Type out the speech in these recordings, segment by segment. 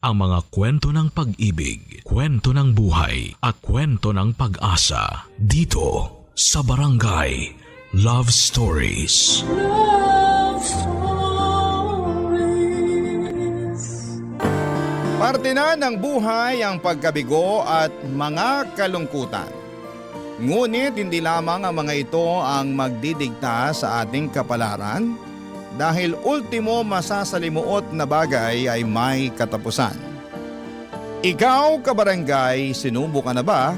ang mga kwento ng pag-ibig, kwento ng buhay at kwento ng pag-asa dito sa Barangay Love Stories. Love Stories. Parte na ng buhay ang pagkabigo at mga kalungkutan. Ngunit hindi lamang ang mga ito ang magdidikta sa ating kapalaran dahil ultimo masasalimuot na bagay ay may katapusan. Ikaw, kabarangay, sinubukan na ba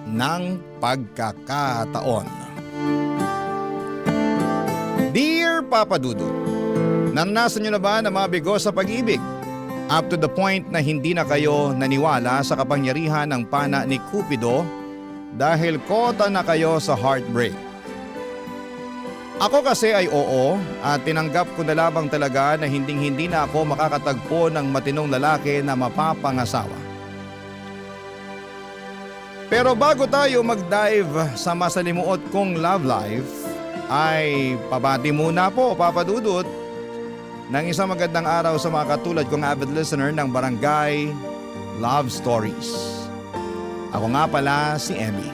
ng pagkakataon? Dear Papa Dudut, naranasan niyo na ba na mabigo sa pag-ibig? Up to the point na hindi na kayo naniwala sa kapangyarihan ng pana ni Cupido dahil kota na kayo sa heartbreak. Ako kasi ay oo at tinanggap ko na lamang talaga na hinding-hindi na ako makakatagpo ng matinong lalaki na mapapangasawa. Pero bago tayo mag-dive sa masalimuot kong love life, ay pabati muna po, Papa Dudut, ng isang magandang araw sa mga katulad kong avid listener ng Barangay Love Stories. Ako nga pala si Emmy.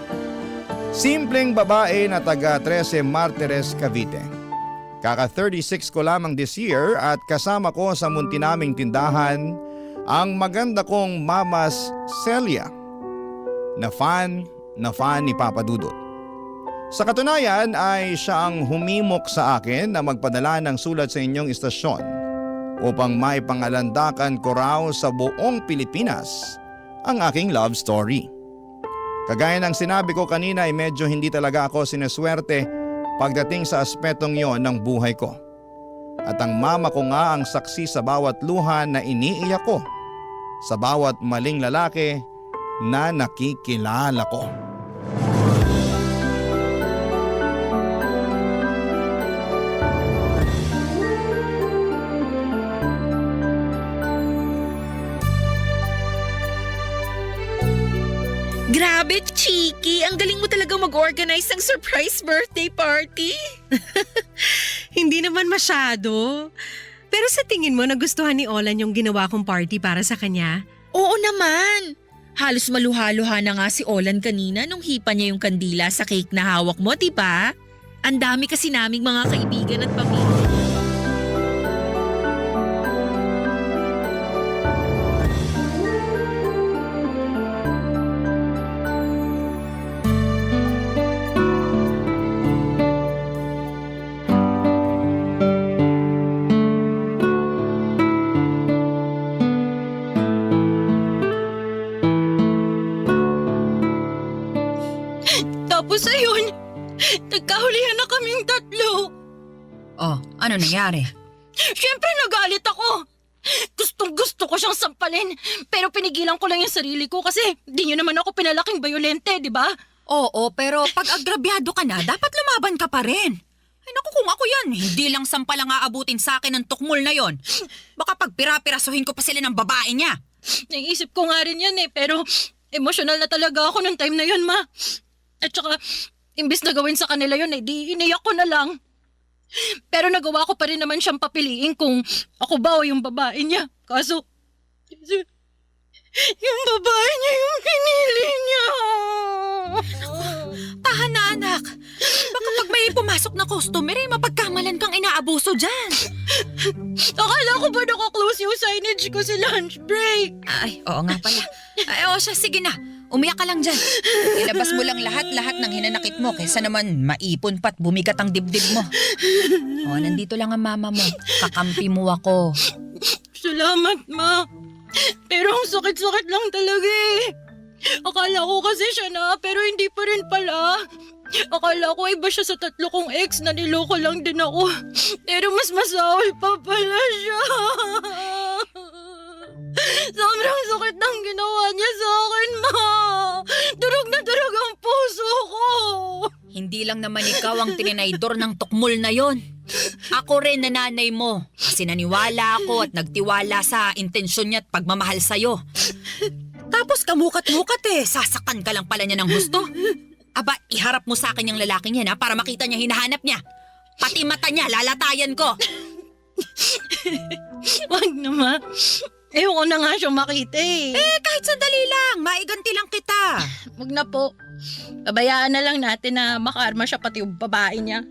Simpleng babae na taga 13 Martires, Cavite. Kaka 36 ko lamang this year at kasama ko sa munti naming tindahan ang maganda kong Mamas Celia na fan ni Papa Dudut. Sa katunayan ay siya ang humimok sa akin na magpadala ng sulat sa inyong istasyon upang maipangalandakan ko raw sa buong Pilipinas ang aking love story. Kagaya ng sinabi ko kanina ay medyo hindi talaga ako sineswerte pagdating sa aspetong yon ng buhay ko. At ang mama ko nga ang saksi sa bawat luha na iniiyak ko, sa bawat maling lalaki na nakikilala ko. Grabe, Chiki! Ang galing mo talaga mag-organize ng surprise birthday party. Hindi naman masyado. Pero sa tingin mo nagustuhan ni Olan yung ginawa kong party para sa kanya? Oo naman. Halos maluha-luha na nga si Olan kanina nung hipa niya yung kandila sa cake na hawak mo, diba? Ang dami kasi naming mga kaibigan at pamilya. Tapos ayun, nagkahulihan na kaming tatlo. Oh, ano nangyari? Siyempre nagalit ako. Gustong-gusto ko siyang sampalin. Pero pinigilan ko lang yung sarili ko kasi di niyo naman ako pinalaking bayolente, di ba? Oo, pero pag agrabyado ka na, dapat lumaban ka pa rin. Ay naku, kung ako yan, hindi lang sampal ang aabutin sa akin ng tukmol na yon. Baka pag pira-pirasuhin ko pa sila ng babae niya. Naisip ko nga rin yan pero emosyonal na talaga ako nung time na yun, ma. At saka, imbis na gawin sa kanila yun, di iniyak ko na lang. Pero nagawa ko pa rin naman siyang papiliin kung ako ba o yung babae niya. Kaso, yung babae niya yung pinili niya. Tahan na anak. Baka pag may pumasok na customer, mapagkamalan kang inaabuso dyan. Akala ko ba naka-close yung signage ko sa lunch break? Ay, oo nga pala. Ay, oo siya, sige na. Umiyak ka lang dyan. Ilabas mo lang lahat-lahat ng hinanakit mo kaysa naman maipon pa't bumigat ang dibdib mo. Oh, nandito lang ang mama mo. Kakampi mo ako. Salamat, ma. Pero ang sakit-sakit lang talaga eh. Akala ko kasi siya na, pero hindi pa rin pala. Akala ko iba siya sa tatlo kong ex na niloko lang din ako. Pero mas masaway pa pala siya. Sobrang sakit ng ginawa niya sa akin, ma. Durog na durog ang puso ko. Hindi lang naman ikaw ang tininaydor ng tukmol na yon. Ako rin nanay mo. Kasi naniwala ako at nagtiwala sa intensyon niya at pagmamahal sa'yo. Tapos kamukat-mukat sasakan ka lang pala niya ng gusto. Aba, iharap mo sa akin yung lalaking yan para makita niya hinahanap niya. Pati mata niya, lalatayan ko. Wag na, ma. Ayoko na nga siyang makita eh. Kahit sandali lang, maiganti lang kita. Wag na po. Pabayaan na lang natin na makarma siya pati yung babae niya.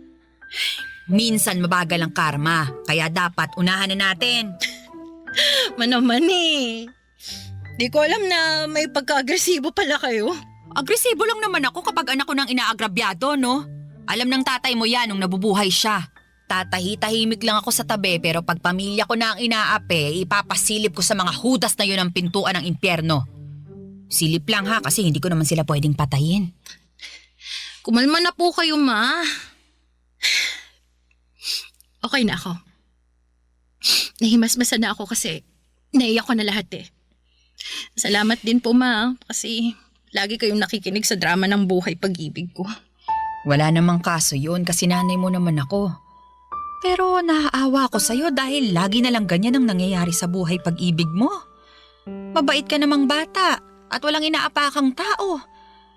Minsan mabagal ang karma, kaya dapat unahan na natin. Manaman eh. Di ko alam na may pagka-agresibo pala kayo. Agresibo lang naman ako kapag anak ko nang inaagrabyado, no? Alam ng tatay mo yan nung nabubuhay siya. Tatahi-tahimik lang ako sa tabi pero pag pamilya ko na ang inaape, ipapasilip ko sa mga hudas na yun ang pintuan ng impyerno. Silip lang ha kasi hindi ko naman sila pwedeng patayin. Kumalma na po kayo, ma. Okay na ako. Nahimasmasan na ako kasi naiyak ko na lahat eh. Salamat din po, ma, kasi lagi kayong nakikinig sa drama ng buhay pag-ibig ko. Wala namang kaso yun kasi nanay mo naman ako. Pero naaawa ako sa'yo dahil lagi na lang ganyan ang nangyayari sa buhay pag-ibig mo. Mabait ka namang bata at walang inaapakang tao.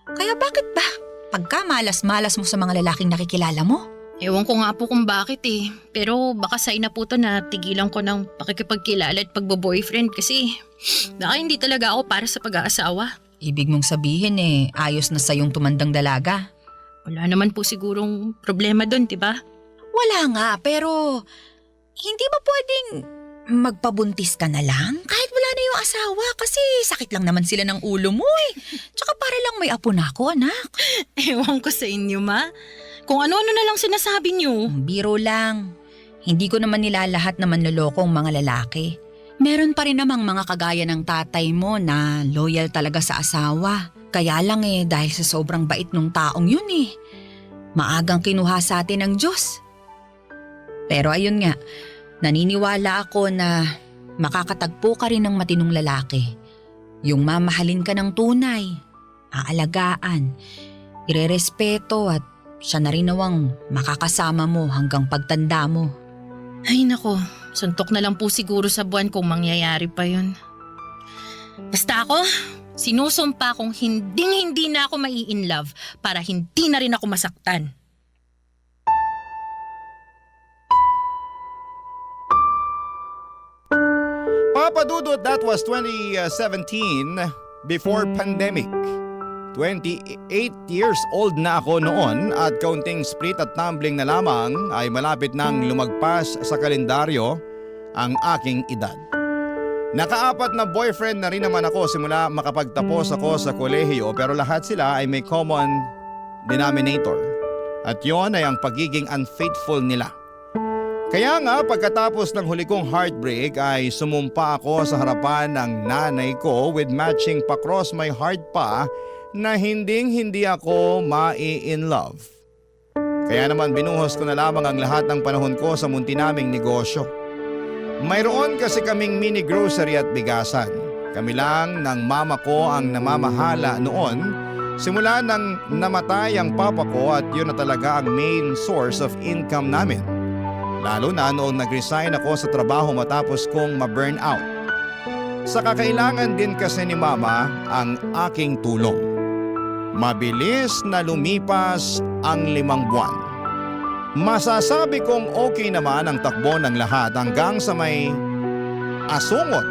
Kaya bakit ba pagka malas-malas mo sa mga lalaking nakikilala mo? Ewan ko nga po kung bakit eh. Pero baka sign na po to na tigilan ko ng pakikipagkilala at pagbo-boyfriend kasi baka hindi talaga ako para sa pag-aasawa. Ibig mong sabihin ayos na sa'yong tumandang dalaga. Wala naman po sigurong problema doon, diba? Wala nga, pero hindi ba pwedeng magpabuntis ka na lang? Kahit wala na yung asawa kasi sakit lang naman sila ng ulo mo eh. Tsaka para lang may apo na ako, anak. Ewan ko sa inyo, ma. Kung ano-ano na lang sinasabi niyo. Biro lang. Hindi ko naman nilalahat na manlolokong mga lalaki. Meron pa rin namang mga kagaya ng tatay mo na loyal talaga sa asawa. Kaya lang dahil sa sobrang bait nung taong yun maagang kinuha sa atin ng Diyos. Pero ayun nga, naniniwala ako na makakatagpo ka rin ng matinong lalaki. Yung mamahalin ka ng tunay, aalagaan, irerespeto at siya na rin nawang makakasama mo hanggang pagtanda mo. Ay nako, suntok na lang po siguro sa buwan kung mangyayari pa yun. Basta ako, sinusumpa kong hindi na ako mai-inlove para hindi na rin ako masaktan. Papa Dudut, that was 2017 before pandemic. 28 years old na ako noon at kaunting split at tumbling na lamang ay malapit nang lumagpas sa kalendaryo ang aking edad. Nakaapat na boyfriend na rin naman ako simula makapagtapos ako sa kolehiyo pero lahat sila ay may common denominator. At yon ay ang pagiging unfaithful nila. Kaya nga pagkatapos ng huli kong heartbreak ay sumumpa ako sa harapan ng nanay ko with matching pa-cross my heart pa na hindi ako mai-in love. Kaya naman binuhos ko na lamang ang lahat ng panahon ko sa munti naming negosyo. Mayroon kasi kaming mini grocery at bigasan. Kami lang ng mama ko ang namamahala noon simula nang namatay ang papa ko at yun na talaga ang main source of income namin. Lalo na noong nag-resign ako sa trabaho matapos kong ma-burn out. Sa kakailangan din kasi ni mama ang aking tulong. Mabilis na lumipas ang 5 buwan. Masasabi kong okay naman ang takbo ng lahat hanggang sa may asungot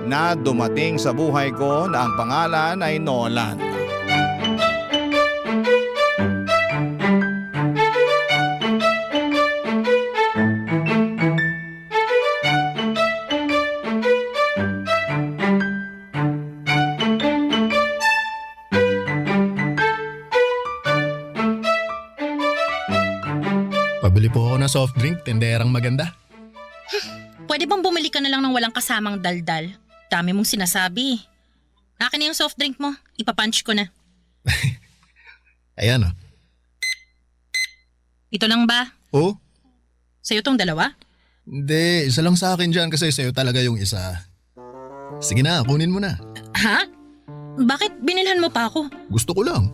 na dumating sa buhay ko na ang pangalan ay Nolan. Pabili po ako ng soft drink, tenderang maganda. Pwede bang bumili ka na lang ng walang kasamang daldal? Dami mong sinasabi. Akin na yung soft drink mo. Ipapunch ko na. Ayan o. Ito lang ba? Oh? Sa'yo tong dalawa? Hindi, isa lang sa akin dyan kasi sa'yo talaga yung isa. Sige na, kunin mo na. Ha? Bakit binilhan mo pa ako? Gusto ko lang.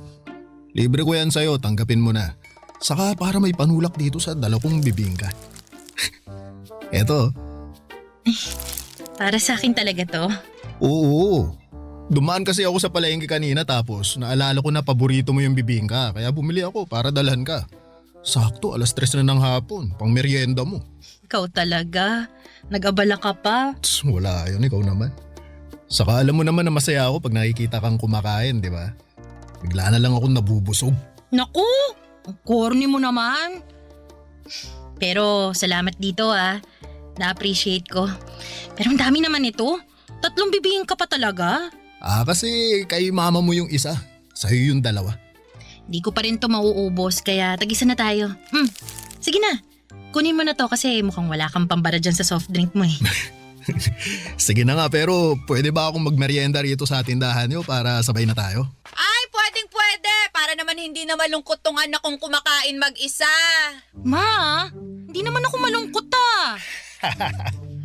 Libre ko yan sa'yo, tanggapin mo na. Saka para may panulak dito sa dala kong bibingka. Eto. Para sa akin talaga to. Oo. Dumaan kasi ako sa palengke kanina tapos naalala ko na paborito mo yung bibingka kaya bumili ako para dalhan ka. Sakto, 3:00 na ng hapon. Pang merienda mo. Ikaw talaga. Nag-abala ka pa. Tss, wala yun, ikaw naman. Saka alam mo naman na masaya ako pag nakikita kang kumakain, di ba? Bigla na lang ako nabubusog. Naku! Ang corny mo naman. Pero salamat dito Na-appreciate ko. Pero ang dami naman ito. 3 bibingin ka pa talaga. Kasi kay mama mo yung isa. Sa'yo yung 2. Di ko pa rin to mauubos kaya tag-isa na tayo. Sige na. Kunin mo na to kasi mukhang wala kang pambara dyan sa soft drink mo Sige na nga, pero pwede ba akong magmerienda rito sa tindahan niyo para sabay na tayo? Ay, pwede. Para naman hindi na malungkot tong anak kong kumakain mag-isa. Ma, hindi naman ako malungkot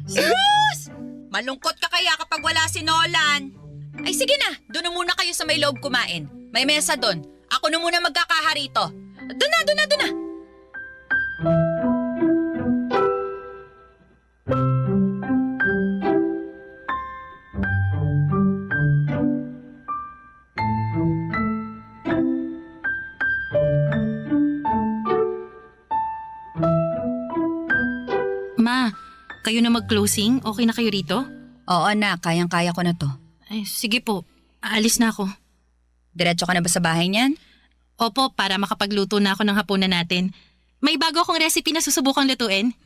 Sus! Malungkot ka kaya kapag wala si Nolan. Ay sige na, doon na muna kayo sa may loob kumain. May mesa doon. Ako na muna magkakaharito. Doon na. Ma, kayo na mag-closing? Okay na kayo rito? Oo na, kayang-kaya ko na to. Ay, sige po. Aalis na ako. Diretso ka na ba sa bahay niyan? Opo, para makapagluto na ako ng hapunan natin. May bago akong recipe na susubukang lutuin.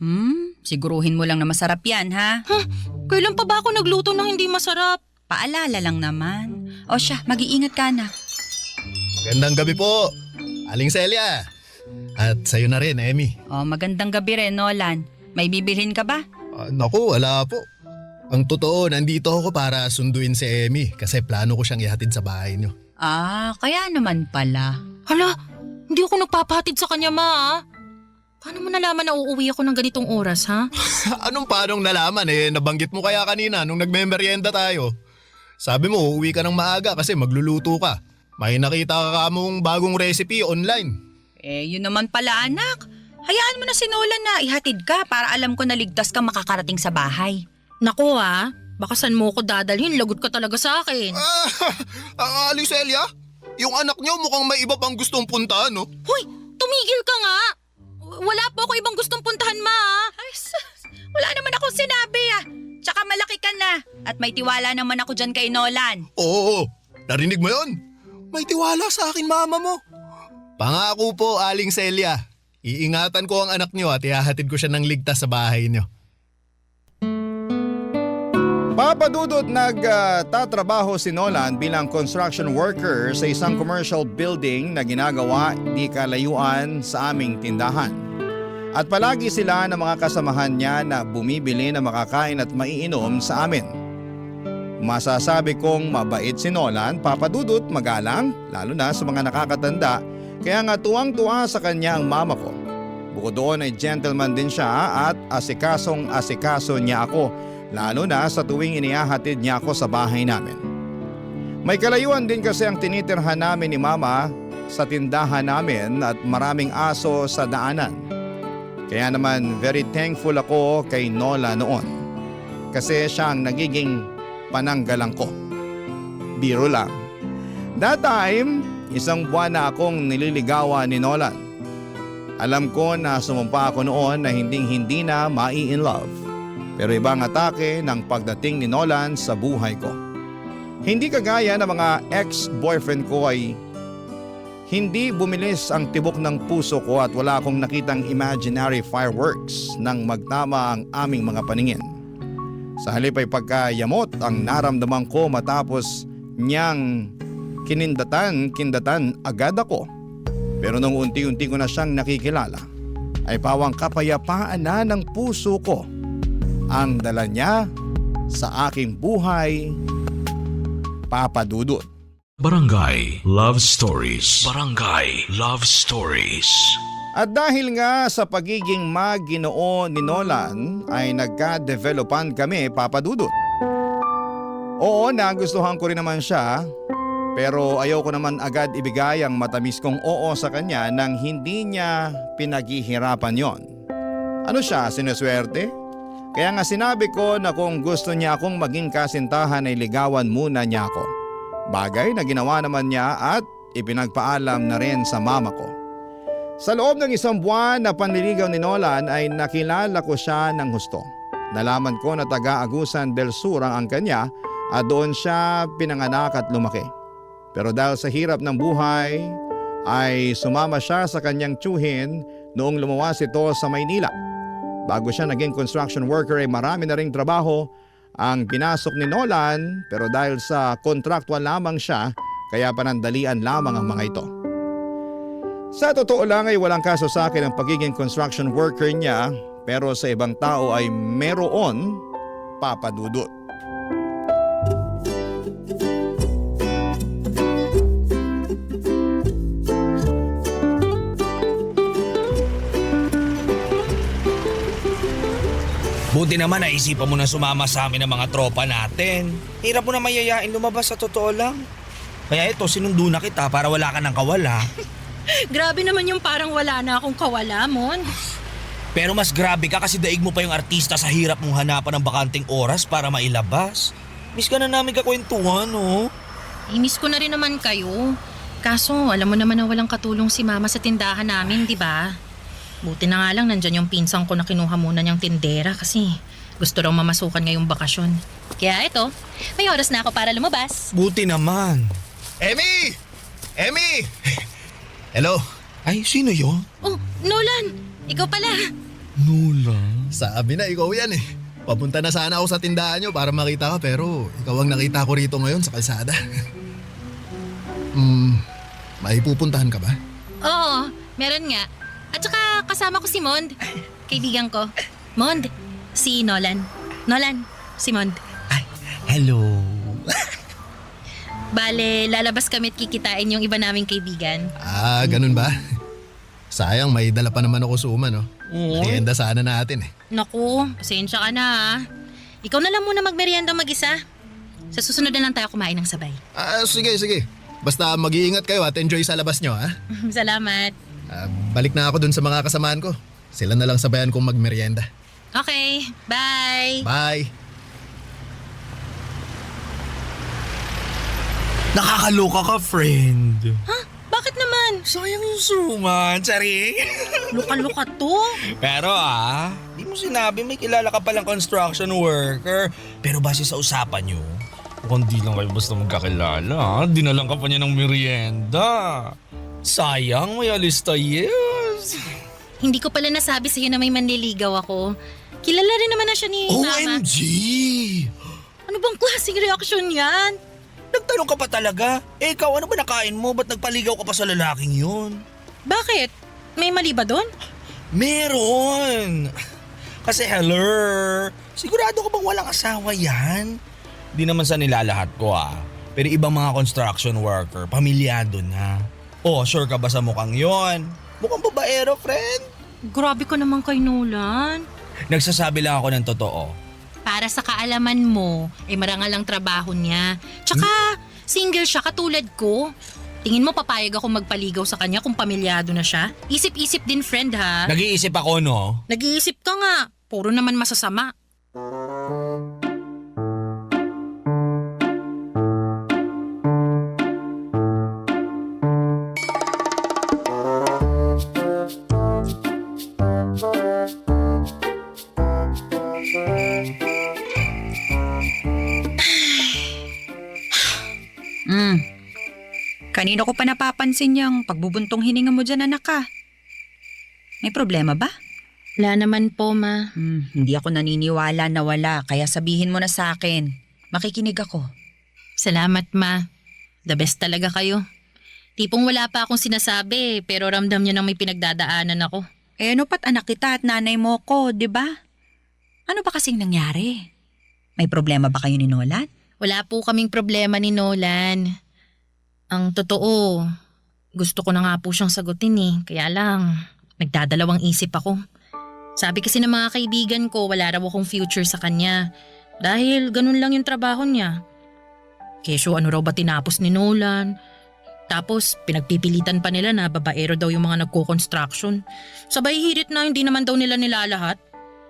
Siguruhin mo lang na masarap yan, ha? Kailan pa ba ako nagluto ng hindi masarap? Paalala lang naman. O siya, mag-iingat ka na. Magandang gabi po, Aling Celia. At sa'yo na rin, Emmy. O, magandang gabi rin, Nolan. May bibilhin ka ba? Naku, wala po. Ang totoo, nandito ako para sunduin si Emmy kasi plano ko siyang ihatid sa bahay niyo. Kaya naman pala. Hala, hindi ako nagpapahatid sa kanya, Ma. Paano mo nalaman na uuwi ako ng ganitong oras, ha? Anong paanong nalaman nabanggit mo kaya kanina nung nagme-merienda tayo. Sabi mo, uuwi ka ng maaga kasi magluluto ka. May nakita ka mong bagong recipe online. Yun naman pala, anak. Hayaan mo na si Nolan na ihatid ka para alam ko na ligtas kang makakarating sa bahay. Naku, baka saan mo ko dadalhin? Lagot ka talaga sa akin. Aling Celia, yung anak niyo mukhang may iba pang gustong puntahan, no? Hoy, tumigil ka nga. Wala po ako ibang gustong puntahan, Ma. Ay, wala naman akong sinabi Tsaka malaki ka na. At may tiwala naman ako dyan kay Nolan. Oo, narinig mo yon? May tiwala sa akin mama mo. Pangako po, Aling Celia. Iingatan ko ang anak niyo at ihahatid ko siya ng ligtas sa bahay niyo. Papa Dudut, nagtatrabaho si Nolan bilang construction worker sa isang commercial building na ginagawa di kalayuan sa aming tindahan. At palagi sila ng mga kasamahan niya na bumibili na makakain at maiinom sa amin. Masasabi kong mabait si Nolan, Papa Dudut, magalang, lalo na sa mga nakakatanda, kaya nga tuwang-tuwa sa kanya ang mama ko. Bukod doon ay gentleman din siya at asikasong-asikaso niya ako, lalo na sa tuwing inihahatid niya ako sa bahay namin. May kalayuan din kasi ang tinitirhan namin ni Mama sa tindahan namin at maraming aso sa daanan. Kaya naman very thankful ako kay Nola noon kasi siya ang nagiging pananggalang ko. Biro lang. That time, 1 buwan na akong nililigawan ni Nolan. Alam ko na sumumpa ako noon na hindi na mai-in love. Pero ibang atake ng pagdating ni Nolan sa buhay ko. Hindi kagaya ng mga ex-boyfriend ko ay hindi bumilis ang tibok ng puso ko at wala akong nakitang imaginary fireworks nang magtama ang aming mga paningin. Sa halip ay pagkayamot ang naramdaman ko matapos niyang kindatan agad ako. Pero nung unti-unti ko na siyang nakikilala, ay pawang kapayapaan na ng puso ko ang dala niya sa aking buhay, Papa Dudut. Barangay Love Stories. Barangay Love Stories. At dahil nga sa pagiging maginoo ni Nolan ay nagka-developan kami, Papa Dudut. Oo, nagustuhan ko rin naman siya, pero ayaw ko naman agad ibigay ang matamis kong oo sa kanya nang hindi niya pinaghihirapan yon. Ano siya, sinuswerte? Kaya nga sinabi ko na kung gusto niya akong maging kasintahan ay ligawan muna niya ako. Bagay na ginawa naman niya at ipinagpaalam na rin sa mama ko. Sa loob ng 1 buwan na panliligaw ni Nolan ay nakilala ko siya ng husto. Nalaman ko na taga Agusan del Sur ang kanya at doon siya pinanganak at lumaki. Pero dahil sa hirap ng buhay ay sumama siya sa kanyang tiyuhin noong lumuwas ito sa Maynila. Bago siya naging construction worker ay marami na ring trabaho ang pinasok ni Nolan, pero dahil sa contractual lamang siya kaya panandalian lamang ang mga ito. Sa totoo lang ay walang kaso sa akin ang pagiging construction worker niya, pero sa ibang tao ay meron, Papa Dudut. Buti naman naisipan mo na sumama sa amin ng mga tropa natin. Hirap mo na mayayain lumabas sa totoo lang. Kaya ito, sinundo na kita para wala ka ng kawala. Grabe naman yung parang wala na akong kawala, Mon. Pero mas grabe ka kasi daig mo pa yung artista sa hirap mong hanapan ng bakanting oras para mailabas. Miss ka na namin kakwentuhan, no? Miss ko na rin naman kayo. Kaso, alam mo naman na walang katulong si Mama sa tindahan namin, di ba? Buti na nga lang nandyan yung pinsang ko na kinuha muna niyang tindera kasi gusto raw mamasukan ngayong bakasyon. Kaya ito, may oras na ako para lumabas. Buti naman. Emmy! Emmy! Hello? Ay, sino yun? Oh, Nolan! Ikaw pala! Nula. Sabi na, ikaw yan eh. Papunta na sana ako sa tindahan nyo para makita ka pero ikaw ang nakita ko rito ngayon sa kalsada. May pupuntahan ka ba? Oo, meron nga. At saka kasama ko si Mond, kaibigan ko. Mond, si Nolan. Nolan, si Mond. Ay, hello. Bale, lalabas kami at kikitain yung iba naming kaibigan. Ah, ganun ba? Sayang, may dala pa naman ako suma, no? Merienda sana natin eh. Naku, pasensya ka na ha. Ikaw na lang muna magmerienda mag-isa. Sa susunod na lang tayo kumain ng sabay. Ah, sige, sige. Basta mag-iingat kayo at enjoy sa labas nyo, ha? Salamat. Balik na ako dun sa mga kasamaan ko. Sila na lang sabayan kong magmerienda. Okay, bye. Bye! Nakakaloka ka, friend. Ha? Bakit naman? Sayang yung suman, charing. Luka-luka to. Pero di mo sinabi may kilala ka palang construction worker. Pero base sa usapan nyo, mukhang di lang kayo basta magkakilala. Dinalang ka pa niya ng merienda. Sayang, may alista, yes. Hindi ko pala nasabi sa'yo na may manliligaw ako. Kilala rin naman na siya ni Mama. OMG! Ano bang klaseng reaksyon yan? Nagtanong ka pa talaga? Ikaw, ano ba nakain mo? Ba't nagpaligaw ka pa sa lalaking yun? Bakit? May mali ba doon? Meron! Kasi hello, sigurado ka bang walang asawa yan? Di naman sa nilalahat ko Pero ibang mga construction worker, pamilyado na. Oh, sure ka ba sa mukhang yon? Mukhang babaero, friend. Grabe ka naman kay Nolan. Nagsasabi lang ako ng totoo. Para sa kaalaman mo, marangal ang trabaho niya. Tsaka, single siya katulad ko. Tingin mo papayag ako magpaligaw sa kanya kung pamilyado na siya? Isip-isip din, friend, ha? Nag-iisip ako, no? Nag-iisip ka nga. Puro naman masasama. Kanino ko pa napapansin yung pagbubuntong hininga mo dyan, anak ka? May problema ba? Wala naman po, Ma. Hindi ako naniniwala na wala, kaya sabihin mo na sa akin. Makikinig ako. Salamat, Ma. The best talaga kayo. Tipong wala pa akong sinasabi, pero ramdam niyo na may pinagdadaanan ako. Ano pat anak kita at nanay mo ko, di ba? Ano ba kasing nangyari? May problema ba kayo ni Nolan? Wala po kaming problema ni Nolan. Ang totoo, gusto ko na nga po siyang sagutin Kaya lang, nagdadalawang isip ako. Sabi kasi ng mga kaibigan ko, wala raw akong future sa kanya. Dahil ganun lang yung trabaho niya. Kesyo ano raw ba tinapos ni Nolan? Tapos pinagpipilitan pa nila na babaero daw yung mga nagko-construction. Sabay hirit na hindi naman daw nila nilalahat.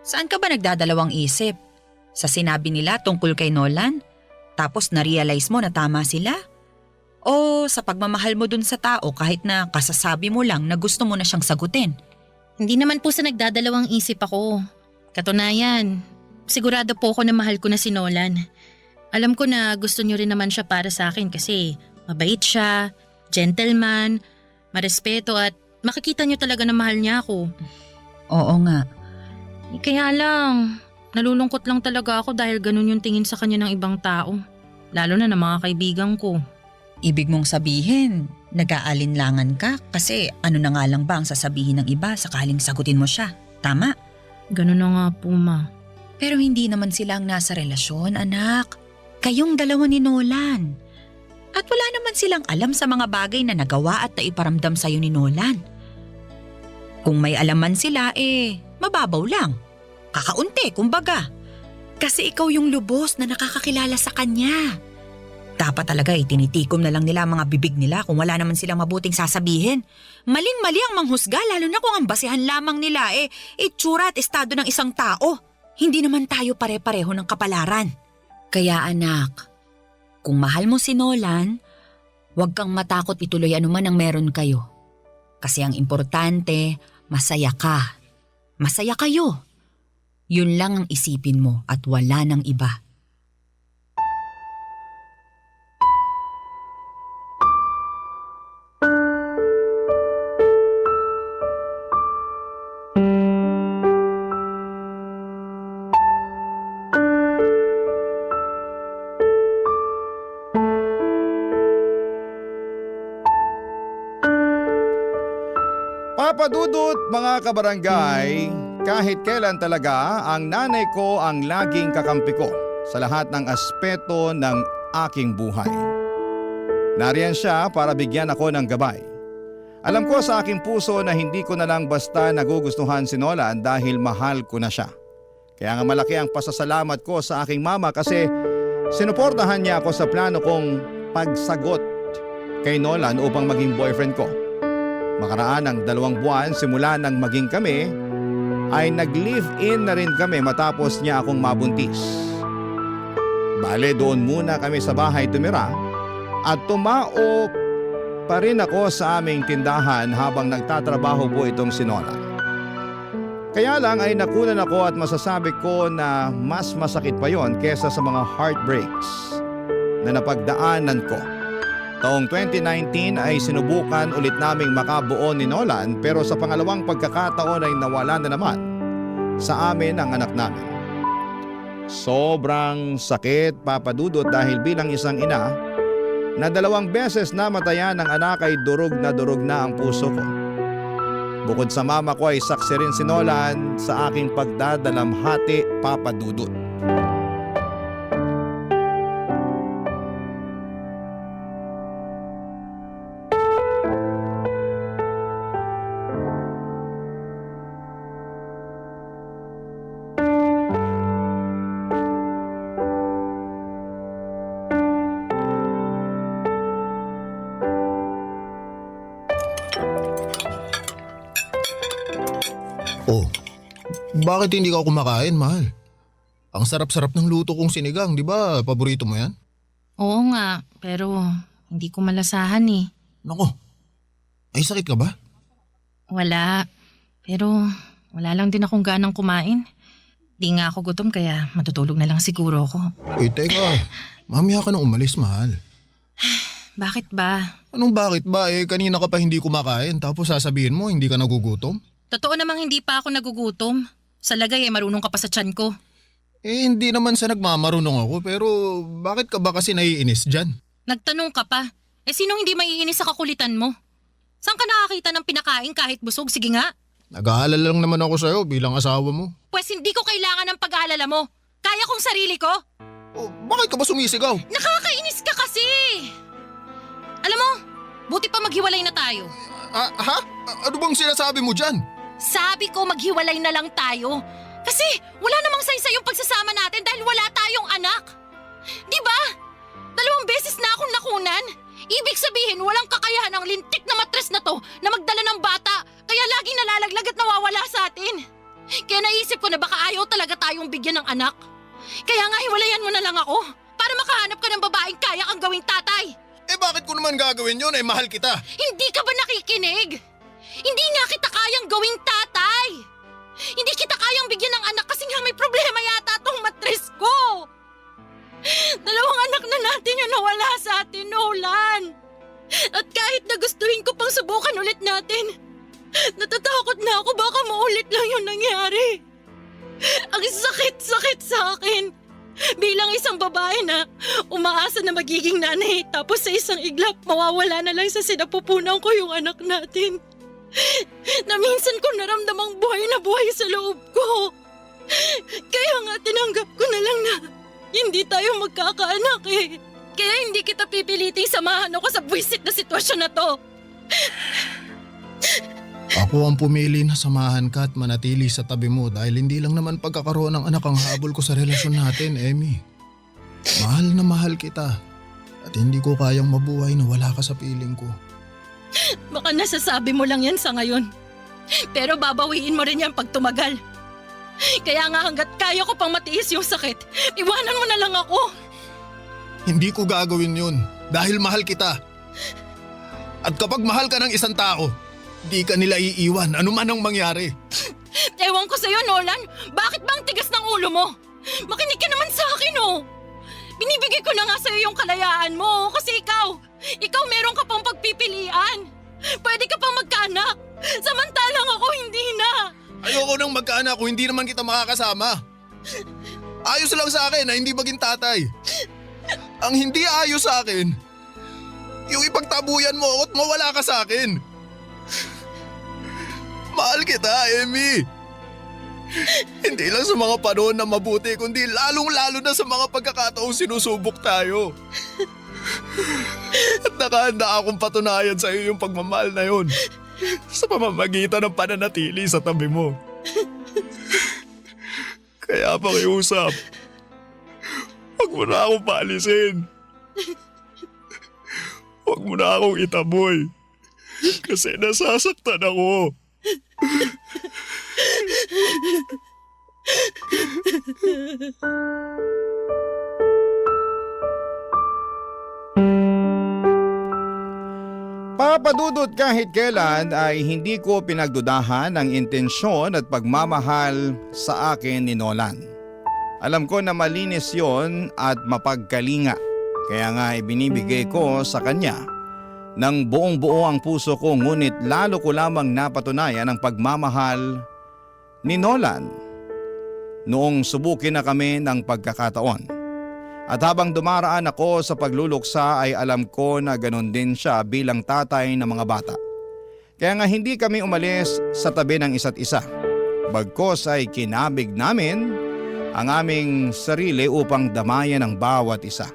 Saan ka ba nagdadalawang isip? Sa sinabi nila tungkol kay Nolan? Tapos na-realize mo na tama sila? O sa pagmamahal mo dun sa tao kahit na kasasabi mo lang na gusto mo na siyang sagutin? Hindi naman po sa nagdadalawang isip ako. Katunayan, sigurado po ako na mahal ko na si Nolan. Alam ko na gusto niyo rin naman siya para sa akin kasi mabait siya, gentleman, marespeto at makikita niyo talaga na mahal niya ako. Oo nga. Kaya lang, nalulungkot lang talaga ako dahil ganun yung tingin sa kanya ng ibang tao. Lalo na ng mga kaibigan ko. Ibig mong sabihin, nag-aalinlangan ka kasi ano na nga lang ba ang sasabihin ng iba sakaling sagutin mo siya? Tama? Ganun na nga po, ma. Pero hindi naman sila ang nasa relasyon, anak. Kayong dalawa ni Nolan. At wala naman silang alam sa mga bagay na nagawa at naiparamdam sa'yo ni Nolan. Kung may alaman sila, mababaw lang. Kakaunti, kumbaga. Kasi ikaw yung lubos na nakakakilala sa kanya. Dapat talaga tinitikom na lang nila ang mga bibig nila kung wala naman silang mabuting sasabihin. Maling-mali ang manghusga lalo na kung ang basihan lamang nila itsura at estado ng isang tao. Hindi naman tayo pare-pareho ng kapalaran. Kaya anak, kung mahal mo si Nolan, huwag kang matakot ituloy anuman ang meron kayo. Kasi ang importante, masaya ka. Masaya kayo. Yun lang ang isipin mo at wala nang iba. Papadudot mga kabarangay, kahit kailan talaga ang nanay ko ang laging kakampi ko sa lahat ng aspeto ng aking buhay. Nariyan siya para bigyan ako ng gabay. Alam ko sa aking puso na hindi ko na lang basta nagugustuhan si Nolan dahil mahal ko na siya. Kaya nga malaki ang pasasalamat ko sa aking mama kasi sinuportahan niya ako sa plano kong pagsagot kay Nolan upang maging boyfriend ko. Makaraan ng 2 buwan simula nang maging kami ay nag-live-in na rin kami matapos niya akong mabuntis. Bale doon muna kami sa bahay tumira at tumao pa rin ako sa aming tindahan habang nagtatrabaho po itong si Nolan. Kaya lang ay nakunan ako at masasabi ko na mas masakit pa yon kesa sa mga heartbreaks na napagdaanan ko. Taong 2019 ay sinubukan ulit naming makabuo ni Nolan pero sa pangalawang pagkakataon ay nawala na naman sa amin ang anak namin. Sobrang sakit, Papadudot, dahil bilang isang ina na 2 beses namatayan ng anak ay durog na ang puso ko. Bukod sa mama ko ay saksi rin si Nolan sa aking pagdadalamhati, Papadudot. Oh, bakit hindi ka kumakain, mahal? Ang sarap-sarap ng luto kong sinigang, di ba? Paborito mo yan? Oo nga, pero hindi ko malasahan eh. Nako, ay sakit ka ba? Wala, pero wala lang din akong ganang kumain. Di nga ako gutom kaya matutulog na lang siguro ako. Teka, mamaya ka nang umalis, mahal. Bakit ba? Anong bakit ba? Kanina ka pa hindi kumakain tapos sasabihin mo hindi ka nagugutom? Totoo namang hindi pa ako nagugutom. Sa lagay marunong ka pa sa tiyan ko. Hindi naman sa nagmamarunong ako pero bakit ka ba kasi naiinis dyan? Nagtanong ka pa. Sinong hindi maiinis sa kakulitan mo? Saan ka nakakita ng pinakain kahit busog? Sige nga. Nag-aalala lang naman ako sa'yo bilang asawa mo. Pues hindi ko kailangan ng pag-aalala mo. Kaya kong sarili ko. Oh, bakit ka ba sumisigaw? Nakakainis ka kasi. Alam mo, buti pa maghiwalay na tayo. Ha? Ano bang sinasabi mo dyan? Sabi ko maghiwalay na lang tayo. Kasi wala namang saysay yung pagsasama natin dahil wala tayong anak. Di ba? 2 beses na akong nakunan. Ibig sabihin walang kakayahan ang lintik na matres na to na magdala ng bata. Kaya laging nalalaglag at nawawala sa atin. Kaya naisip ko na baka ayaw talaga tayong bigyan ng anak. Kaya nga hiwalayan mo na lang ako para makahanap ka ng babaeng kaya kang gawing tatay. bakit ko naman gagawin yun? Mahal kita. Hindi ka ba nakikinig? Hindi nga kita kayang gawing tatay. Hindi kita kayang bigyan ng anak kasi nga may problema yata tong matres ko. 2 anak na natin yung nawala sa atin, Nolan. At kahit na gustuhin ko pang subukan ulit natin, natatakot na ako baka maulit lang yung nangyari. Ang sakit-sakit sa akin. Bilang isang babae na umaasa na magiging nanay tapos sa isang iglap mawawala na lang sa sinapupunan ko yung anak natin. Na minsan ko naramdamang buhay na buhay sa loob ko. Kaya nga tinanggap ko na lang na hindi tayo magkakaanak eh. Kaya hindi kita pipiliting samahan ako sa buwisit na sitwasyon na to. Ako ang pumili na samahan ka at manatili sa tabi mo dahil hindi lang naman pagkakaroon ng anak ang habol ko sa relasyon natin, Emmy. Mahal na mahal kita at hindi ko kayang mabuhay na wala ka sa piling ko. Baka nasasabi mo lang yan sa ngayon. Pero babawiin mo rin yan pag tumagal. Kaya nga hanggat kaya ko pang matiis yung sakit, iwanan mo na lang ako. Hindi ko gagawin yun dahil mahal kita. At kapag mahal ka ng isang tao, di ka nila iiwan anuman ang mangyari. Ewan ko sa'yo, Nolan. Bakit bang tigas ng ulo mo? Makinig ka naman sa akin, oh. Binibigay ko na nga sa'yo yung kalayaan mo kasi ikaw meron ka pang pagpipilian. Pwede ka pang magkaanak. Samantalang ako hindi na. Ayoko nang magkaanak kung hindi naman kita makakasama. Ayos lang sa akin na hindi maging tatay. Ang hindi ayos sa akin, yung ipagtabuyan mo ako at mawala ka sa akin. Mahal kita, Emmy. Hindi lang sa mga panahon na mabuti, kundi lalong-lalo na sa mga pagkakataong sinusubok tayo. At nakahanda akong patunayan sa iyo yung pagmamahal na yun sa pamamagitan ng pananatili sa tabi mo. Kaya pakiusap, huwag mo na akong paalisin. Huwag mo na akong itaboy. Kasi nasasaktan ako. Papadudot kahit kailan ay hindi ko pinagdudahan ang intensyon at pagmamahal sa akin ni Nolan. Alam ko na malinis yon at mapagkalinga. Kaya nga ibinibigay ko sa kanya ng buong buo ang puso ko, ngunit lalo ko lamang napatunayan ang pagmamahal ni Nolan noong subukin na kami ng pagkakataon. At habang dumaraan ako sa pagluluksa ay alam ko na ganon din siya bilang tatay ng mga bata. Kaya nga hindi kami umalis sa tabi ng isa't isa. Bagkos ay kinabig namin ang aming sarili upang damayan ang bawat isa.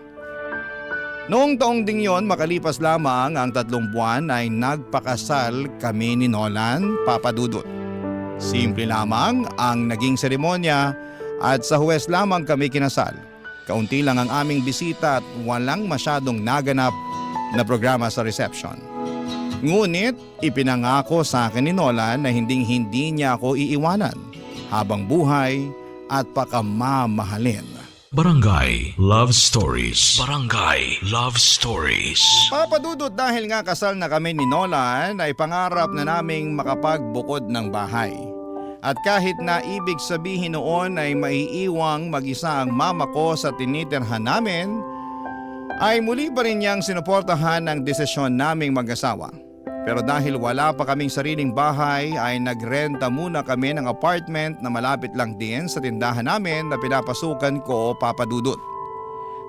Noong taong ding yon, makalipas lamang ang 3 buwan ay nagpakasal kami ni Nolan, Papa Dudut. Simple lamang ang naging seremonya at sa Huwes lamang kami kinasal. Kaunti lang ang aming bisita at walang masyadong naganap na programa sa reception. Ngunit ipinangako sa akin ni Nolan na hindi niya ako iiwanan habang buhay at pakamamahalin. Barangay Love Stories. Barangay Love Stories. Papadudot dahil nga kasal na kami ni Nolan ay pangarap na naming makapagbukod ng bahay. At kahit na ibig sabihin noon ay maiiwang mag-isa ang mama ko sa tinitirhan namin, ay muli pa rin niyang sinuportahan ang desisyon naming mag-asawa. Pero dahil wala pa kaming sariling bahay ay nagrenta muna kami ng apartment na malapit lang din sa tindahan namin na pinapasukan ko, Papa Dudut.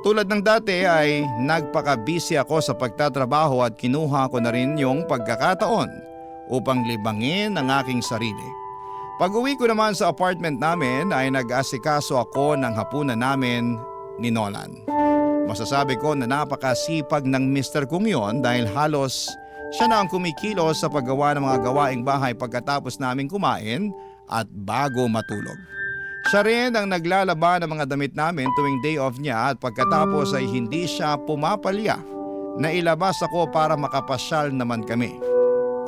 Tulad ng dati ay nagpaka-busy ako sa pagtatrabaho at kinuha ko na rin yung pagkakataon upang libangin ang aking sarili. Pag-uwi ko naman sa apartment namin ay nag-asikaso ako ng hapunan namin ni Nolan. Masasabi ko na napakasipag ng mister kong yon dahil halos siya na ang kumikilos sa paggawa ng mga gawaing bahay pagkatapos namin kumain at bago matulog. Siya rin ang naglalaba ng mga damit namin tuwing day off niya at pagkatapos ay hindi siya pumapalya na ilabas ako para makapasyal naman kami.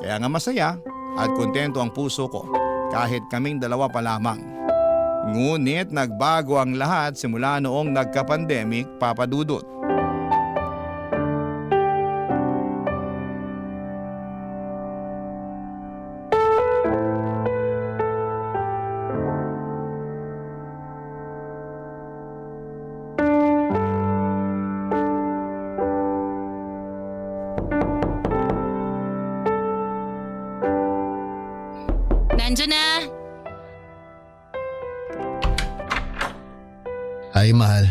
Kaya nga masaya at kontento ang puso ko kahit kaming dalawa pa lamang. Ngunit nagbago ang lahat simula noong nagka-pandemic, Papa Dudut. nandyan na. Hi, mahal.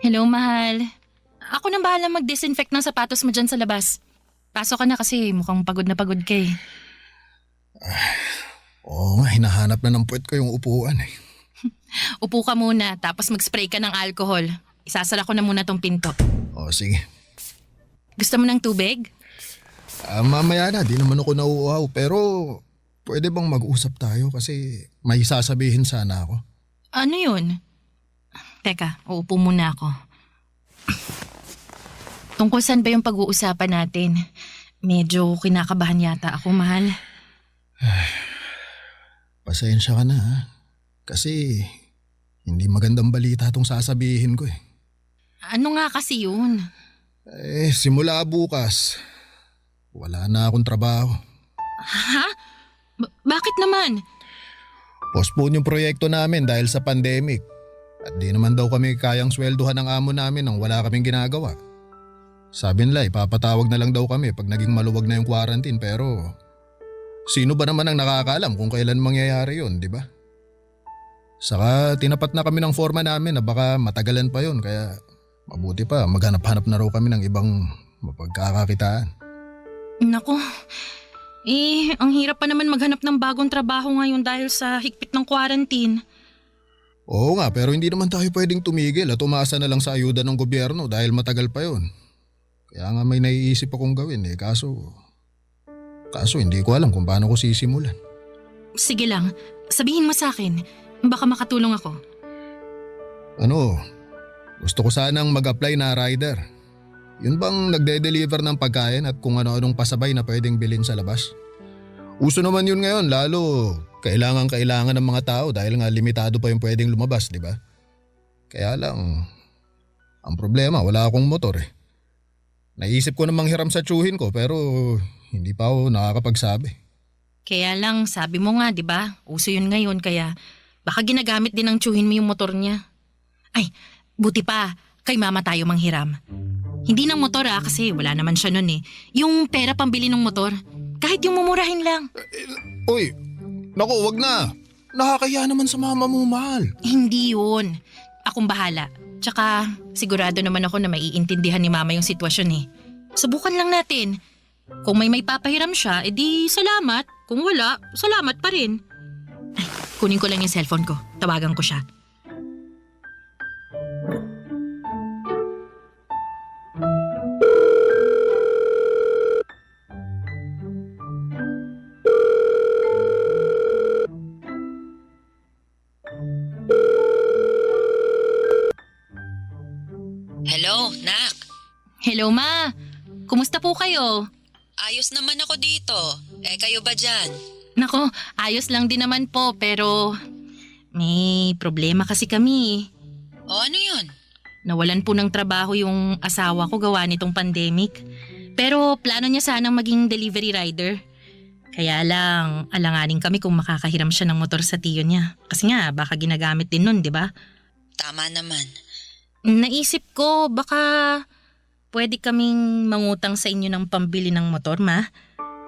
Hello, mahal. Ako nang bahala mag-disinfect ng sapatos mo dyan sa labas. Pasok ka na kasi mukhang pagod na pagod ka eh. Oo nga, hinahanap na ng puwet ko yung upuan eh. Upo ka muna tapos mag-spray ka ng alcohol. Isasara ko na muna tong pinto. O sige. Gusto mo ng tubig? Mamaya na, di naman ako nauuhaw. Pero pwede bang mag-usap tayo kasi may sasabihin sana ako. Ano yun? Teka, uupo muna ako. Tungkol saan ba yung pag-uusapan natin? Medyo kinakabahan yata ako, mahal. Pasensya ka na ha. Kasi hindi magandang balita itong sasabihin ko eh. Ano nga kasi yun? Simula bukas, wala na akong trabaho. Ha? Bakit naman? Postpone yung proyekto namin dahil sa pandemic. At di naman daw kami kayang swelduhan ng amo namin nang wala kaming ginagawa. Sabi nila ipapatawag na lang daw kami pag naging maluwag na yung quarantine pero sino ba naman ang nakakaalam kung kailan mangyayari yun, di ba? Saka tinapat na kami ng forma namin na baka matagalan pa yun kaya mabuti pa maghanap-hanap na raw kami ng ibang mapagkakakitaan. Naku, ang hirap pa naman maghanap ng bagong trabaho ngayon dahil sa higpit ng quarantine. Oo nga pero hindi naman tayo pwedeng tumigil at umasa na lang sa ayuda ng gobyerno dahil matagal pa yun. Kaya nga may naiisip akong gawin kaso hindi ko alam kung paano ko sisimulan. Sige lang, sabihin mo sa akin, baka makatulong ako. Gusto ko sanang mag-apply na rider. Yun bang nagde-deliver ng pagkain at kung ano-anong pasabay na pwedeng bilhin sa labas? Uso naman yun ngayon lalo kailangan ng mga tao dahil nga limitado pa yung pwedeng lumabas, di ba? Kaya lang, ang problema wala akong motor eh. Naisip ko namang hiram sa tsuhin ko pero hindi pa ako nakakapagsabi. Kaya lang, sabi mo nga, di ba? Uso yun ngayon kaya baka ginagamit din ng tsuhin mo yung motor niya. Ay, buti pa, kay mama tayo manghiram. Hindi ng motor kasi wala naman siya nun eh. Yung pera pambili ng motor, kahit yung mumurahin lang. Uy, naku wag na. Nakakaya naman sa mama mo, mahal. Hindi yun. Akong bahala. Tsaka sigurado naman ako na maiintindihan ni mama yung sitwasyon eh. Subukan lang natin. Kung may papahiram siya, edi salamat. Kung wala, salamat pa rin. Ay, kunin ko lang yung cellphone ko. Tawagan ko siya. Hello, Nak. Hello ma, kumusta po kayo? Ayos naman ako dito. Kayo ba dyan? Nako, ayos lang din naman po pero may problema kasi kami. O ano yun? Nawalan po ng trabaho yung asawa ko gawa nitong pandemic. Pero plano niya sanang maging delivery rider. Kaya lang, alanganin kami kung makakahiram siya ng motor sa tiyo niya. Kasi nga, baka ginagamit din nun, di ba? Tama naman. Naisip ko, baka pwede kaming mangutang sa inyo ng pambili ng motor, ma.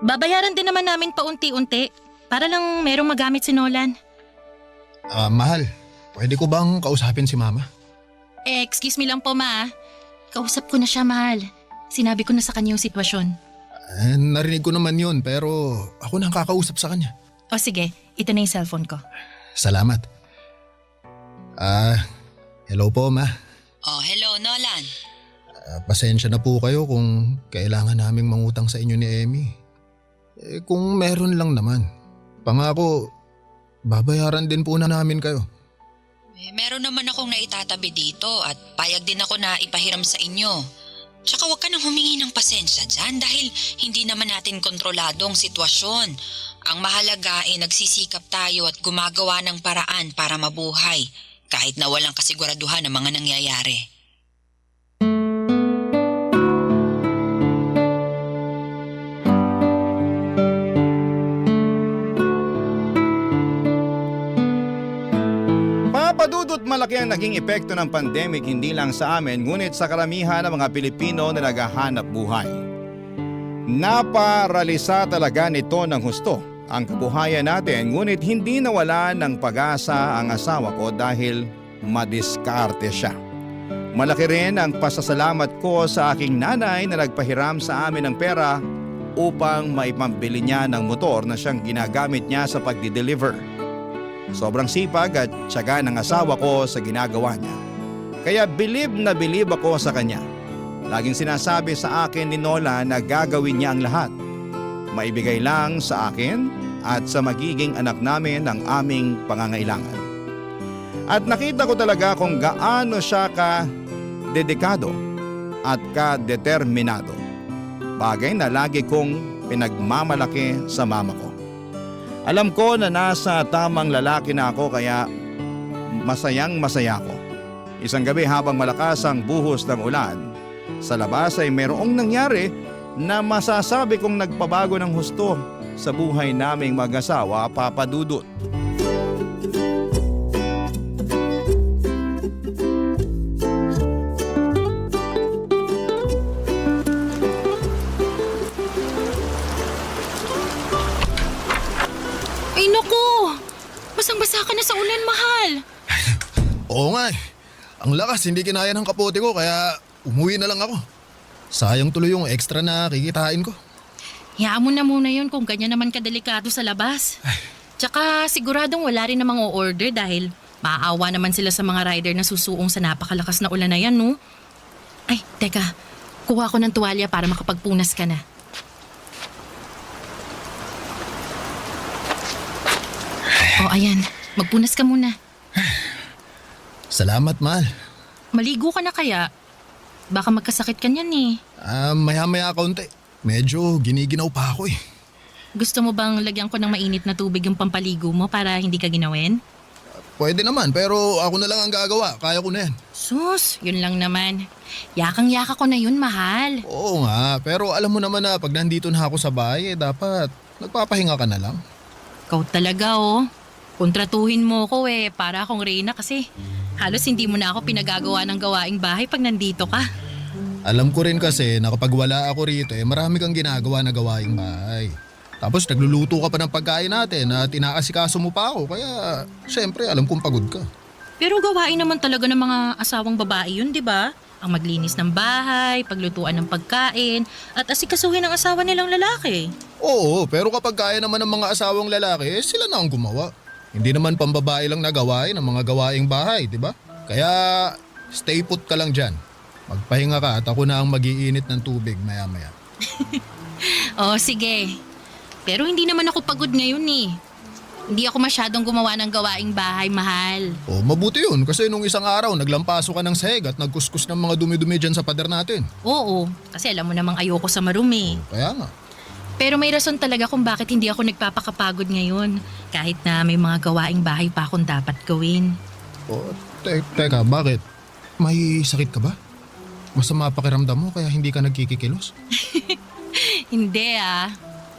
Babayaran din naman namin paunti-unti para lang merong magamit si Nolan. Mahal, pwede ko bang kausapin si mama? Excuse me lang po, ma. Kausap ko na siya, mahal. Sinabi ko na sa kanya yung sitwasyon. Narinig ko naman yun pero ako na ang kakausap sa kanya. O sige, ito na yung cellphone ko. Salamat. Hello po, ma. Oh, hello, Nolan. Pasensya na po kayo kung kailangan naming mangutang sa inyo ni Emmy. Kung meron lang naman. Pangako, babayaran din po na namin kayo. Meron naman akong naitatabi dito at payag din ako na ipahiram sa inyo. Tsaka huwag ka nang humingi ng pasensya dyan dahil hindi naman natin kontrolado ang sitwasyon. Ang mahalaga ay nagsisikap tayo at gumagawa ng paraan para mabuhay kahit na walang kasiguraduhan ng mga nangyayari. Papadudot malaki ang naging epekto ng pandemic hindi lang sa amin ngunit sa karamihan ng mga Pilipino na naghahanap buhay. Naparalisa talaga nito ng husto ang kabuhayan natin, ngunit hindi nawala ng pag-asa ang asawa ko dahil madiskarte siya. Malaki rin ang pasasalamat ko sa aking nanay na nagpahiram sa amin ng pera upang maipambili niya ng motor na siyang ginagamit niya sa pagdi-deliver. Sobrang sipag at tiyaga ng asawa ko sa ginagawa niya. Kaya bilib na bilib ako sa kanya. Laging sinasabi sa akin ni Nola na gagawin niya ang lahat. Maibigay lang sa akin at sa magiging anak namin ang aming pangangailangan. At nakita ko talaga kung gaano siya ka-dedikado at ka-determinado. Bagay na lagi kong pinagmamalaki sa mama ko. Alam ko na nasa tamang lalaki na ako kaya masayang masaya ko. Isang gabi habang malakas ang buhos ng ulan, sa labas ay mayroong nangyari na masasabi kong nagpabago ng husto sa buhay naming mag-asawa, Papa Dudut. Ay naku! Basang-basa ka na sa ulan, mahal. Oo nga eh. Ang lakas, hindi kinaya ng kapote ko kaya umuwi na lang ako. Sayang tuloy yung extra na kikitain ko. Hayaan mo na muna yun kung ganyan naman kadelikado sa labas. Tsaka siguradong wala rin namang o-order dahil maaawa naman sila sa mga rider na susuong sa napakalakas na ulan na yan, no? Ay, teka. Kuha ko ng tuwalya para makapagpunas ka na. O ayan, magpunas ka muna. Salamat, mahal. Maligo ka na kaya? Baka magkasakit ka niyan eh. Maya-maya kaunti. Medyo giniginaw pa ako eh. Gusto mo bang lagyan ko ng mainit na tubig yung pampaligo mo para hindi ka ginawin? Pwede naman pero ako na lang ang gagawa. Kaya ko na yan. Sus, yun lang naman. Yakang-yaka ko na yun, mahal. Oo nga, pero alam mo naman na pag nandito na ako sa bahay, dapat nagpapahinga ka na lang. Ikaw talaga oh. Kontratuhin mo ko para akong Reyna kasi halos hindi mo na ako pinagagawa ng gawaing bahay pag nandito ka. Alam ko rin kasi na kapag wala ako rito marami kang ginagawa na gawaing bahay. Tapos nagluluto ka pa ng pagkain natin at inaasikaso mo pa ako kaya syempre alam kong pagod ka. Pero gawain naman talaga ng mga asawang babae yun, di ba? Ang maglinis ng bahay, paglutuan ng pagkain, at asikasuhin ang asawa nilang lalaki. Oo, pero kapag kaya naman ng mga asawang lalaki, sila na ang gumawa. Hindi naman pambabae lang na gawain ang mga gawaing bahay, di ba? Kaya stay put ka lang dyan. Magpahinga ka at ako na ang mag-iinit ng tubig maya-maya. Oh, sige. Pero hindi naman ako pagod ngayon eh. Hindi ako masyadong gumawa ng gawaing bahay, mahal. Oh, mabuti yun kasi nung isang araw naglampaso ka ng sahig at nagkuskus ng mga dumi-dumi dyan sa pader natin. Oo, kasi alam mo namang ayoko sa marumi. Kaya nga. Pero may rason talaga kung bakit hindi ako nagpapakapagod ngayon. Kahit na may mga gawaing bahay pa akong dapat gawin. Oh, teka, bakit? May sakit ka ba? Masama pakiramdam mo kaya hindi ka nagkikikilos? Hindi ah.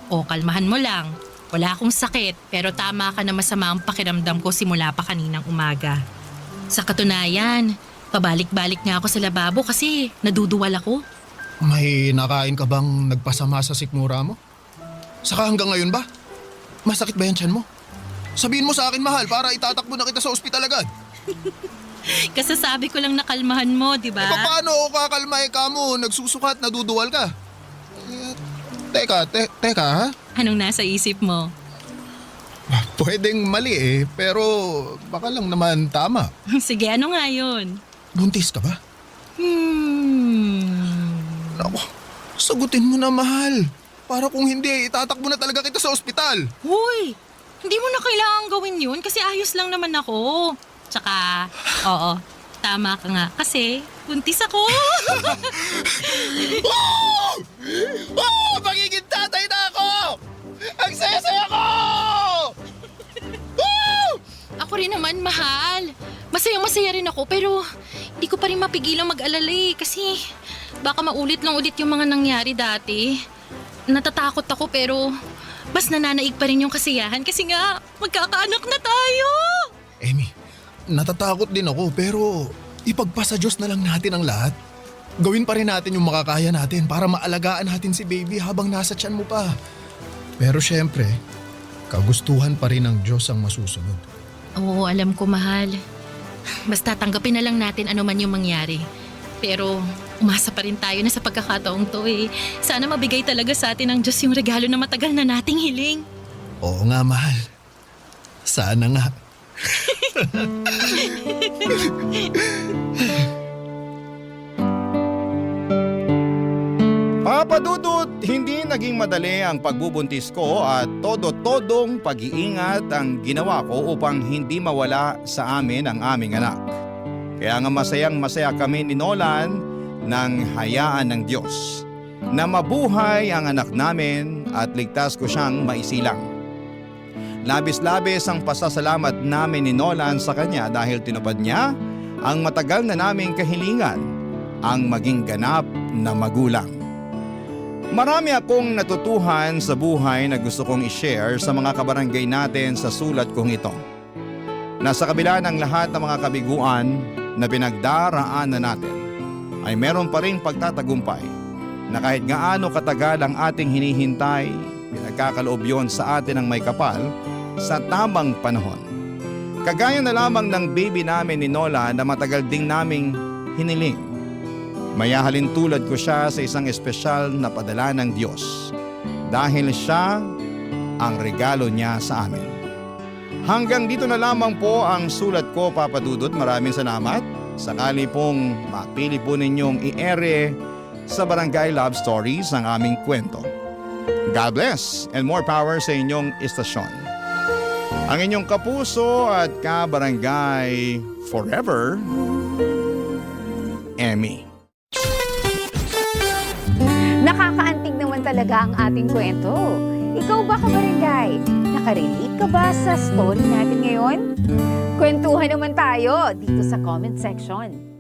O, kalmahan mo lang. Wala akong sakit pero tama ka na masama ang pakiramdam ko simula pa kaninang umaga. Sa katunayan, pabalik-balik nga ako sa lababo kasi naduduwal ako. May nakain ka bang nagpasama sa sikmura mo? Saka hanggang ngayon ba? Masakit ba yan tiyan mo? Sabihin mo sa akin, mahal, para itatakbo na kita sa ospital agad. Kasasabi ko lang nakalmahan mo, di ba? Paano ako kakalmay ka mo? Nagsusukat, naduduwal ka. Teka ha? Anong nasa isip mo? Pwedeng mali pero baka lang naman tama. Sige, ano nga yun? Buntis ka ba? Naku, sagutin mo na, mahal. Para kung hindi, itatakbo na talaga kita sa ospital. Huy! Hindi mo na kailangan gawin yun kasi ayos lang naman ako. Tsaka, oo, tama ka nga kasi buntis ako. Magiging tatay na ako! Ang saya-saya ko! Ako rin naman, mahal. Masaya-masaya rin ako pero hindi ko pa rin mapigilang mag-alala kasi baka maulit lang ulit yung mga nangyari dati. Natatakot ako pero mas nananaig pa rin yung kasiyahan kasi nga magkakaanak na tayo. Amy, natatakot din ako pero ipagpasa Diyos na lang natin ang lahat. Gawin pa rin natin yung makakaya natin para maalagaan natin si baby habang nasa tiyan mo pa. Pero syempre, kagustuhan pa rin ng Diyos ang masusunod. Oo, alam ko, mahal. Basta tanggapin na lang natin ano man yung mangyari. Pero umasa pa rin tayo na sa pagkakataong to eh. Sana mabigay talaga sa atin ng Diyos yung regalo na matagal na nating hiling. Oo nga, mahal. Sana nga. Papa Dudut, hindi naging madali ang pagbubuntis ko at todo-todong pag-iingat ang ginawa ko upang hindi mawala sa amin ang aming anak. Kaya nga masayang-masaya kami ni Nolan nang hayaan ng Diyos na mabuhay ang anak namin at ligtas ko siyang maisilang. Labis-labis ang pasasalamat namin ni Nolan sa kanya dahil tinupad niya ang matagal na naming kahilingan, ang maging ganap na magulang. Marami akong natutuhan sa buhay na gusto kong i-share sa mga kabarangay natin sa sulat kong ito. Nasa kabila ng lahat ng mga kabiguan na pinagdaraanan natin, ay meron pa rin pagtatagumpay na kahit gaano katagal ang ating hinihintay, pinagkakaloob yon sa atin ng may kapal sa tamang panahon. Kagaya na lamang ng baby namin ni Nola na matagal ding naming hiniling. Mayahalin tulad ko siya sa isang espesyal na padala ng Diyos dahil siya ang regalo niya sa amin. Hanggang dito na lamang po ang sulat ko, Papa Dudut. Maraming salamat. Sakali pong mapili po ninyong i-ere sa Barangay Love Stories ang aming kwento. God bless and more power sa inyong istasyon. Ang inyong kapuso at kabarangay forever, Emmy. Nakakaantig naman talaga ang ating kwento. Ikaw ba, kabarangay? Nakarelate ka ba sa story natin ngayon? Kwentuhan naman tayo dito sa comment section.